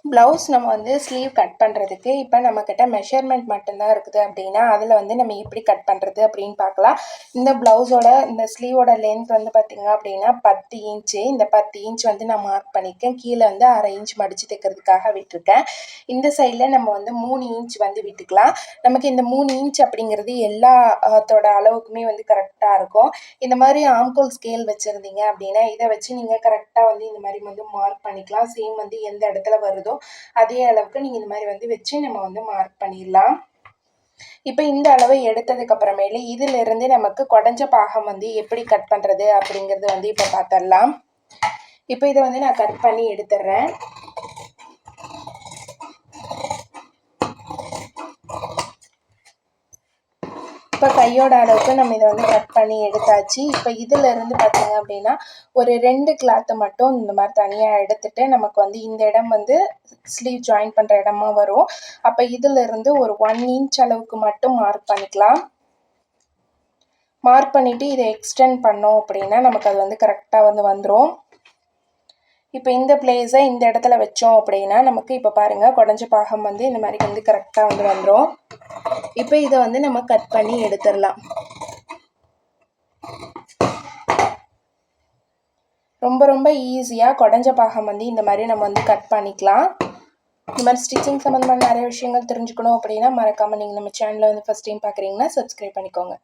Blouse நம்ம வந்து sleeve cut பண்ணுறதுக்கு இப்போ நம்மக்கிட்ட மெஷர்மெண்ட் மட்டும்தான் இருக்குது அப்படின்னா அதில் வந்து நம்ம எப்படி கட் பண்ணுறது அப்படின்னு பார்க்கலாம். இந்த ப்ளவுஸோட இந்த ஸ்லீவோட லென்த் வந்து பார்த்திங்க அப்படின்னா 10 இன்ச்சு. இந்த 10 இன்ச் வந்து நான் மார்க் பண்ணியிருக்கேன். கீழே வந்து 1/2 இன்ச் மடித்து தைக்கிறதுக்காக விட்டுருக்கேன். இந்த சைடில் நம்ம வந்து 3 இன்ச் வந்து விட்டுக்கலாம். நமக்கு இந்த 3 இன்ச் அப்படிங்கிறது எல்லாத்தோட அளவுக்குமே வந்து கரெக்டாக இருக்கும். இந்த மாதிரி ஆம்கோல் ஸ்கேல் வச்சுருந்தீங்க அப்படின்னா இதை வச்சு நீங்கள் கரெக்டாக வந்து இந்த மாதிரி வந்து மார்க் பண்ணிக்கலாம். சேம் வந்து எந்த இடத்துல வருதோ அதே அளவுக்கு நீங்கள் இந்த மாதிரி வந்து வச்சு நம்ம வந்து மார்க் பண்ணிடலாம். இப்போ இந்த அளவை எடுத்ததுக்கு அப்புறமேலு இதிலிருந்து நமக்கு குடஞ்ச பாகம் வந்து எப்படி கட் பண்ணுறது அப்படிங்கிறது வந்து இப்போ பார்த்துடலாம். இப்போ இதை வந்து நான் கட் பண்ணி எடுத்துடுறேன். இப்போ கையோட அளவுக்கு நம்ம இதை வந்து கட் பண்ணி எடுத்தாச்சு. இப்போ இதிலிருந்து பார்த்திங்க அப்படின்னா ஒரு 2 கிளாத்தை மட்டும் இந்த மாதிரி தனியாக எடுத்துகிட்டு நமக்கு வந்து இந்த இடம் வந்து ஸ்லீவ் ஜாயின் பண்ணுற இடமா வரும். அப்போ இதிலிருந்து ஒரு 1 இன்ச் அளவுக்கு மட்டும் மார்க் பண்ணிக்கலாம். மார்க் பண்ணிவிட்டு இதை எக்ஸ்டெண்ட் பண்ணோம் அப்படின்னா நமக்கு அது வந்து கரெக்டாக வந்து வந்துடும். இப்போ இந்த பிளேஸை இந்த இடத்துல வச்சோம் அப்படின்னா நமக்கு இப்போ பாருங்கள் குடஞ்ச பாகம் வந்து இந்த மாதிரி வந்து கரெக்டாக வந்து வந்துடும். இப்போ இதை வந்து நம்ம கட் பண்ணி எடுத்துடலாம். ரொம்ப ஈஸியாக குடஞ்ச பாகம் வந்து இந்த மாதிரி நம்ம வந்து கட் பண்ணிக்கலாம். இந்த மாதிரி ஸ்டிச்சிங் சம்மந்தமான நிறைய விஷயங்கள் தெரிஞ்சுக்கணும் அப்படின்னா மறக்காமல் நீங்கள் நம்ம சேனலை வந்து ஃபஸ்ட் டைம் பார்க்குறீங்கன்னா சப்ஸ்கிரைப் பண்ணிக்கோங்க.